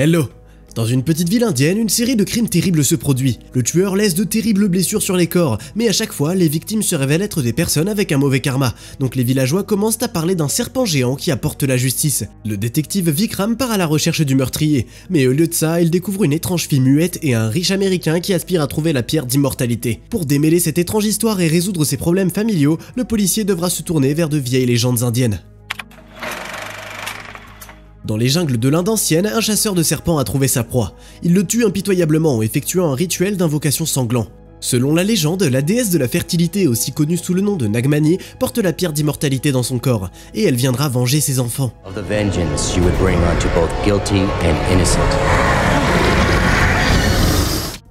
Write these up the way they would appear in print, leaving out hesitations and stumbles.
Hello! Dans une petite ville indienne, une série de crimes terribles se produit. Le tueur laisse de terribles blessures sur les corps, mais à chaque fois, les victimes se révèlent être des personnes avec un mauvais karma. Donc les villageois commencent à parler d'un serpent géant qui apporte la justice. Le détective Vikram part à la recherche du meurtrier, mais au lieu de ça, il découvre une étrange fille muette et un riche américain qui aspire à trouver la pierre d'immortalité. Pour démêler cette étrange histoire et résoudre ses problèmes familiaux, le policier devra se tourner vers de vieilles légendes indiennes. Dans les jungles de l'Inde ancienne, un chasseur de serpents a trouvé sa proie. Il le tue impitoyablement en effectuant un rituel d'invocation sanglant. Selon la légende, la déesse de la fertilité, aussi connue sous le nom de Nagmani, porte la pierre d'immortalité dans son corps, et elle viendra venger ses enfants.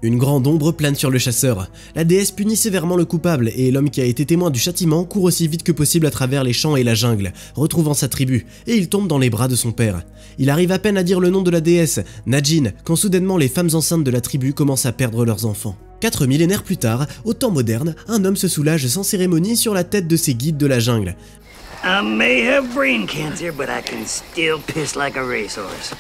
Une grande ombre plane sur le chasseur. La déesse punit sévèrement le coupable et l'homme qui a été témoin du châtiment court aussi vite que possible à travers les champs et la jungle, retrouvant sa tribu, et il tombe dans les bras de son père. Il arrive à peine à dire le nom de la déesse, Najin, quand soudainement les femmes enceintes de la tribu commencent à perdre leurs enfants. 4 millénaires plus tard, au temps moderne, un homme se soulage sans cérémonie sur la tête de ses guides de la jungle. I may have brain cancer, but I can still piss like a racehorse.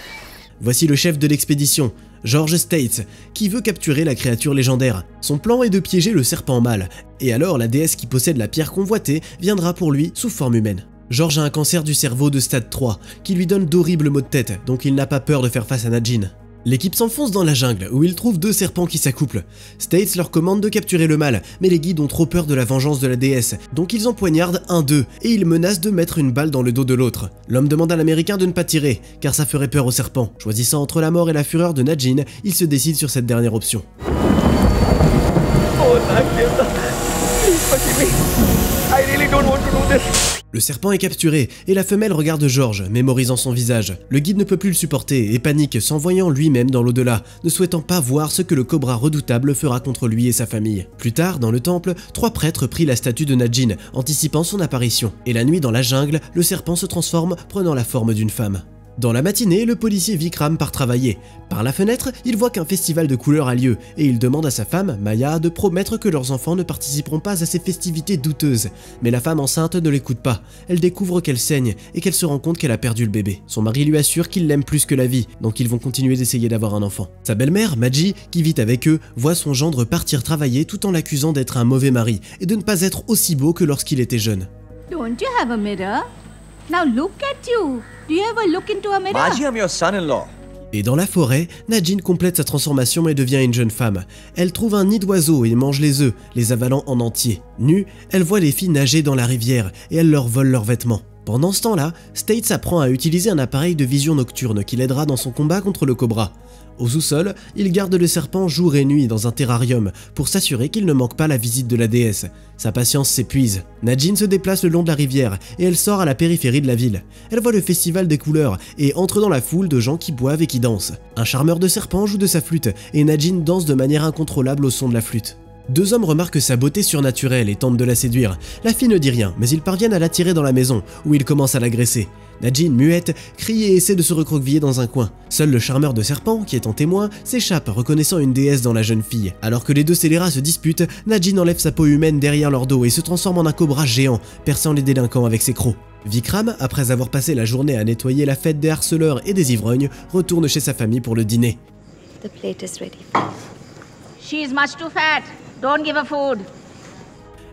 Voici le chef de l'expédition, George States, qui veut capturer la créature légendaire. Son plan est de piéger le serpent mâle, et alors la déesse qui possède la pierre convoitée viendra pour lui sous forme humaine. George a un cancer du cerveau de stade 3, qui lui donne d'horribles maux de tête, donc il n'a pas peur de faire face à Najin. L'équipe s'enfonce dans la jungle, où ils trouvent 2 serpents qui s'accouplent. States leur commande de capturer le mâle, mais les guides ont trop peur de la vengeance de la déesse, donc ils empoignardent un d'eux, et ils menacent de mettre une balle dans le dos de l'autre. L'homme demande à l'américain de ne pas tirer, car ça ferait peur au serpent. Choisissant entre la mort et la fureur de Najin, il se décide sur cette dernière option. Le serpent est capturé, et la femelle regarde George, mémorisant son visage. Le guide ne peut plus le supporter, et panique, s'envoyant lui-même dans l'au-delà, ne souhaitant pas voir ce que le cobra redoutable fera contre lui et sa famille. Plus tard, dans le temple, 3 prêtres prient la statue de Najin, anticipant son apparition. Et la nuit dans la jungle, le serpent se transforme, prenant la forme d'une femme. Dans la matinée, le policier Vikram part travailler. Par la fenêtre, il voit qu'un festival de couleurs a lieu et il demande à sa femme, Maya, de promettre que leurs enfants ne participeront pas à ces festivités douteuses. Mais la femme enceinte ne l'écoute pas. Elle découvre qu'elle saigne et qu'elle se rend compte qu'elle a perdu le bébé. Son mari lui assure qu'il l'aime plus que la vie, donc ils vont continuer d'essayer d'avoir un enfant. Sa belle-mère, Maji, qui vit avec eux, voit son gendre partir travailler tout en l'accusant d'être un mauvais mari et de ne pas être aussi beau que lorsqu'il était jeune. Don't you have a mirror? Now look at you. Do you ever look into a mirror? Maji, I'm your son-in-law. Et dans la forêt, Najin complète sa transformation et devient une jeune femme. Elle trouve un nid d'oiseaux et mange les œufs, les avalant en entier. Nue, elle voit les filles nager dans la rivière et elle leur vole leurs vêtements. Pendant ce temps-là, States apprend à utiliser un appareil de vision nocturne qui l'aidera dans son combat contre le cobra. Au sous-sol, il garde le serpent jour et nuit dans un terrarium pour s'assurer qu'il ne manque pas la visite de la déesse. Sa patience s'épuise. Najin se déplace le long de la rivière et elle sort à la périphérie de la ville. Elle voit le festival des couleurs et entre dans la foule de gens qui boivent et qui dansent. Un charmeur de serpent joue de sa flûte et Najin danse de manière incontrôlable au son de la flûte. 2 hommes remarquent sa beauté surnaturelle et tentent de la séduire. La fille ne dit rien, mais ils parviennent à l'attirer dans la maison, où ils commencent à l'agresser. Najin, muette, crie et essaie de se recroqueviller dans un coin. Seul le charmeur de serpent, qui est en témoin, s'échappe, reconnaissant une déesse dans la jeune fille. Alors que les 2 scélérats se disputent, Najin enlève sa peau humaine derrière leur dos et se transforme en un cobra géant, perçant les délinquants avec ses crocs. Vikram, après avoir passé la journée à nettoyer la fête des harceleurs et des ivrognes, retourne chez sa famille pour le dîner. The plate is ready. She's much too fat. Don't give her food.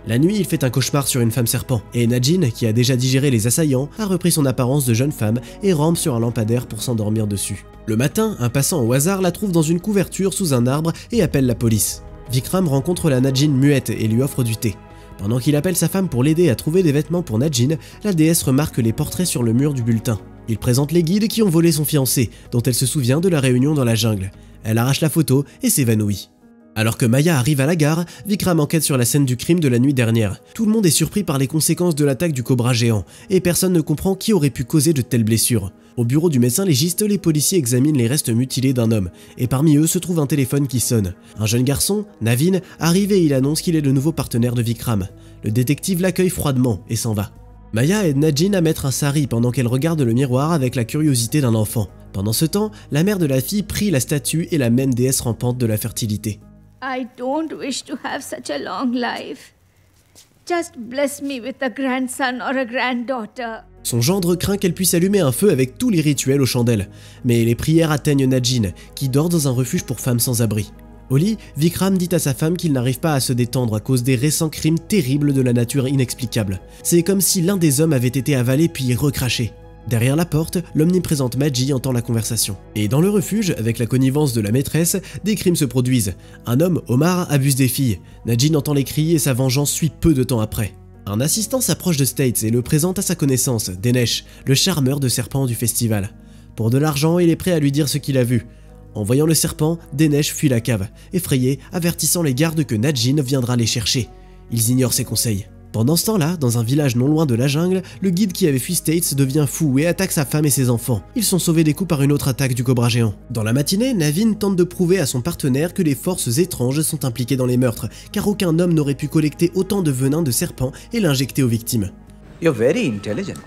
La nuit, il fait un cauchemar sur une femme serpent, et Najin, qui a déjà digéré les assaillants, a repris son apparence de jeune femme et rampe sur un lampadaire pour s'endormir dessus. Le matin, un passant au hasard la trouve dans une couverture sous un arbre et appelle la police. Vikram rencontre la Najin muette et lui offre du thé. Pendant qu'il appelle sa femme pour l'aider à trouver des vêtements pour Najin, la déesse remarque les portraits sur le mur du bulletin. Il présente les guides qui ont volé son fiancé, dont elle se souvient de la réunion dans la jungle. Elle arrache la photo et s'évanouit. Alors que Maya arrive à la gare, Vikram enquête sur la scène du crime de la nuit dernière. Tout le monde est surpris par les conséquences de l'attaque du cobra géant, et personne ne comprend qui aurait pu causer de telles blessures. Au bureau du médecin légiste, les policiers examinent les restes mutilés d'un homme, et parmi eux se trouve un téléphone qui sonne. Un jeune garçon, Navin, arrive et il annonce qu'il est le nouveau partenaire de Vikram. Le détective l'accueille froidement et s'en va. Maya aide Najin à mettre un sari pendant qu'elle regarde le miroir avec la curiosité d'un enfant. Pendant ce temps, la mère de la fille prie la statue et la même déesse rampante de la fertilité. I don't wish to have such a long life. Just bless me with a grandson or a granddaughter. Son gendre craint qu'elle puisse allumer un feu avec tous les rituels aux chandelles. Mais les prières atteignent Najin, qui dort dans un refuge pour femmes sans abri. Au lit, Vikram dit à sa femme qu'il n'arrive pas à se détendre à cause des récents crimes terribles de la nature inexplicable. C'est comme si l'un des hommes avait été avalé puis recraché. Derrière la porte, l'omniprésente Maji entend la conversation. Et dans le refuge, avec la connivence de la maîtresse, des crimes se produisent. Un homme, Omar, abuse des filles. Najin entend les cris et sa vengeance suit peu de temps après. Un assistant s'approche de States et le présente à sa connaissance, Dinesh, le charmeur de serpents du festival. Pour de l'argent, il est prêt à lui dire ce qu'il a vu. En voyant le serpent, Dinesh fuit la cave, effrayé, avertissant les gardes que Najin viendra les chercher. Ils ignorent ses conseils. Pendant ce temps-là, dans un village non loin de la jungle, le guide qui avait fui States devient fou et attaque sa femme et ses enfants. Ils sont sauvés des coups par une autre attaque du cobra géant. Dans la matinée, Navin tente de prouver à son partenaire que les forces étranges sont impliquées dans les meurtres, car aucun homme n'aurait pu collecter autant de venin de serpent et l'injecter aux victimes. You're very intelligent.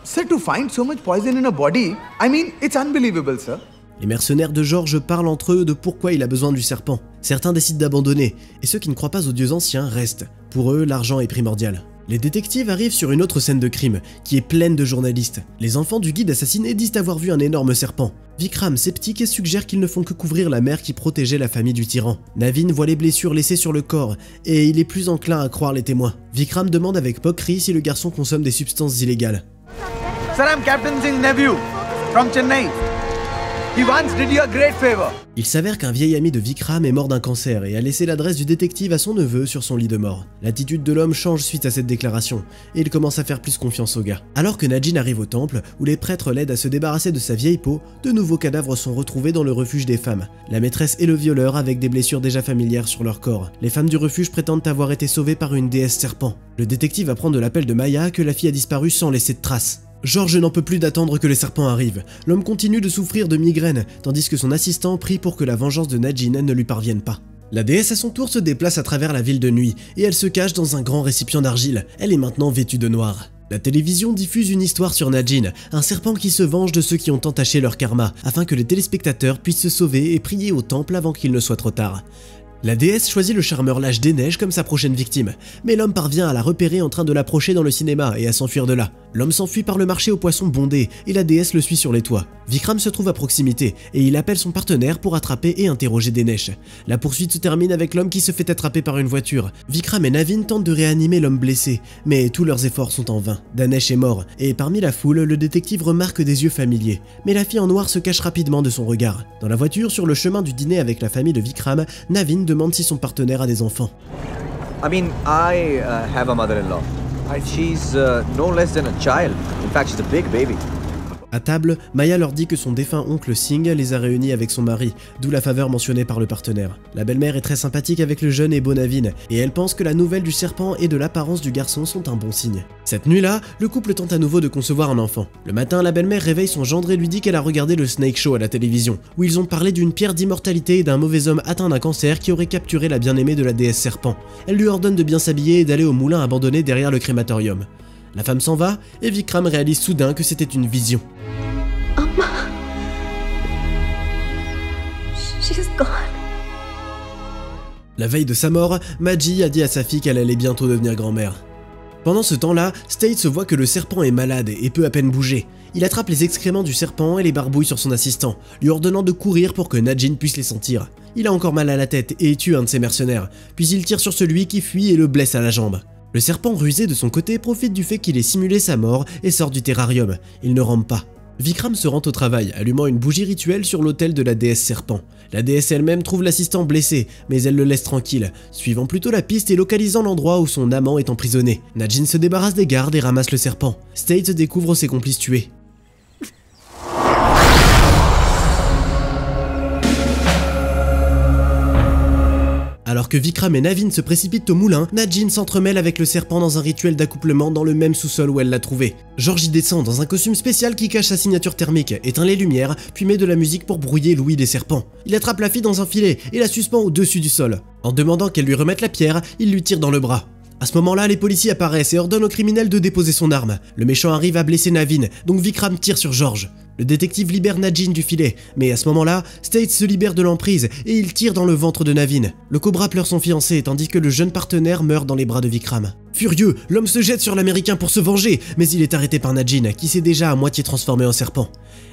Sir, to find so much poison in a body, I mean, it's unbelievable, sir. Les mercenaires de George parlent entre eux de pourquoi il a besoin du serpent. Certains décident d'abandonner, et ceux qui ne croient pas aux dieux anciens restent. Pour eux, l'argent est primordial. Les détectives arrivent sur une autre scène de crime, qui est pleine de journalistes. Les enfants du guide assassiné disent avoir vu un énorme serpent. Vikram, sceptique, suggère qu'ils ne font que couvrir la mer qui protégeait la famille du tyran. Navin voit les blessures laissées sur le corps, et il est plus enclin à croire les témoins. Vikram demande avec moquerie si le garçon consomme des substances illégales. Sir, I'm Captain Singh's nephew, from Chennai. He once did you a great favor. Il s'avère qu'un vieil ami de Vikram est mort d'un cancer et a laissé l'adresse du détective à son neveu sur son lit de mort. L'attitude de l'homme change suite à cette déclaration, et il commence à faire plus confiance au gars. Alors que Najin arrive au temple, où les prêtres l'aident à se débarrasser de sa vieille peau, de nouveaux cadavres sont retrouvés dans le refuge des femmes. La maîtresse et le violeur avec des blessures déjà familières sur leur corps. Les femmes du refuge prétendent avoir été sauvées par une déesse serpent. Le détective apprend de l'appel de Maya que la fille a disparu sans laisser de traces. George n'en peut plus d'attendre que les serpents arrivent. L'homme continue de souffrir de migraines, tandis que son assistant prie pour que la vengeance de Najin ne lui parvienne pas. La déesse à son tour se déplace à travers la ville de nuit, et elle se cache dans un grand récipient d'argile. Elle est maintenant vêtue de noir. La télévision diffuse une histoire sur Najin, un serpent qui se venge de ceux qui ont entaché leur karma, afin que les téléspectateurs puissent se sauver et prier au temple avant qu'il ne soit trop tard. La déesse choisit le charmeur lâche des neiges comme sa prochaine victime, mais l'homme parvient à la repérer en train de l'approcher dans le cinéma et à s'enfuir de là. L'homme s'enfuit par le marché aux poissons bondés et la déesse le suit sur les toits. Vikram se trouve à proximité et il appelle son partenaire pour attraper et interroger Dinesh. La poursuite se termine avec l'homme qui se fait attraper par une voiture. Vikram et Navin tentent de réanimer l'homme blessé, mais tous leurs efforts sont en vain. Dinesh est mort et parmi la foule, le détective remarque des yeux familiers, mais la fille en noir se cache rapidement de son regard. Dans la voiture, sur le chemin du dîner avec la famille de Vikram, Navin demande si son partenaire a des enfants. I mean, I have a mother-in-law. She's no less than a child. In fact, she's a big baby. À table, Maya leur dit que son défunt oncle Singh les a réunis avec son mari, d'où la faveur mentionnée par le partenaire. La belle-mère est très sympathique avec le jeune et beau Navin, et elle pense que la nouvelle du serpent et de l'apparence du garçon sont un bon signe. Cette nuit-là, le couple tente à nouveau de concevoir un enfant. Le matin, la belle-mère réveille son gendre et lui dit qu'elle a regardé le Snake Show à la télévision, où ils ont parlé d'une pierre d'immortalité et d'un mauvais homme atteint d'un cancer qui aurait capturé la bien-aimée de la déesse serpent. Elle lui ordonne de bien s'habiller et d'aller au moulin abandonné derrière le crématorium. La femme s'en va, et Vikram réalise soudain que c'était une vision. She's gone. La veille de sa mort, Maji a dit à sa fille qu'elle allait bientôt devenir grand-mère. Pendant ce temps-là, States voit que le serpent est malade et peut à peine bouger. Il attrape les excréments du serpent et les barbouille sur son assistant, lui ordonnant de courir pour que Najin puisse les sentir. Il a encore mal à la tête et tue un de ses mercenaires, puis il tire sur celui qui fuit et le blesse à la jambe. Le serpent rusé de son côté profite du fait qu'il ait simulé sa mort et sort du terrarium. Il ne rampe pas. Vikram se rend au travail, allumant une bougie rituelle sur l'autel de la déesse serpent. La déesse elle-même trouve l'assistant blessé, mais elle le laisse tranquille, suivant plutôt la piste et localisant l'endroit où son amant est emprisonné. Najin se débarrasse des gardes et ramasse le serpent. States découvre ses complices tués. Alors que Vikram et Navin se précipitent au moulin, Najin s'entremêle avec le serpent dans un rituel d'accouplement dans le même sous-sol où elle l'a trouvé. George y descend dans un costume spécial qui cache sa signature thermique, éteint les lumières, puis met de la musique pour brouiller l'ouïe des serpents. Il attrape la fille dans un filet et la suspend au-dessus du sol. En demandant qu'elle lui remette la pierre, il lui tire dans le bras. À ce moment-là, les policiers apparaissent et ordonnent au criminel de déposer son arme. Le méchant arrive à blesser Navin, donc Vikram tire sur George. Le détective libère Najin du filet, mais à ce moment-là, States se libère de l'emprise et il tire dans le ventre de Navin. Le cobra pleure son fiancé tandis que le jeune partenaire meurt dans les bras de Vikram. Furieux, l'homme se jette sur l'américain pour se venger, mais il est arrêté par Najin, qui s'est déjà à moitié transformé en serpent.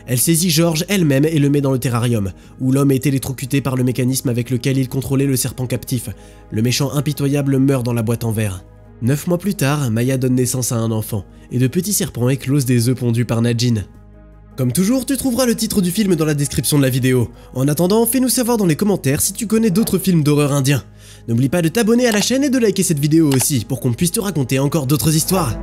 Elle saisit George elle-même et le met dans le terrarium, où l'homme est électrocuté par le mécanisme avec lequel il contrôlait le serpent captif. Le méchant impitoyable meurt dans la boîte en verre. 9 mois plus tard, Maya donne naissance à un enfant, et de petits serpents éclosent des œufs pondus par Najin. Comme toujours, tu trouveras le titre du film dans la description de la vidéo. En attendant, fais-nous savoir dans les commentaires si tu connais d'autres films d'horreur indiens. N'oublie pas de t'abonner à la chaîne et de liker cette vidéo aussi, pour qu'on puisse te raconter encore d'autres histoires.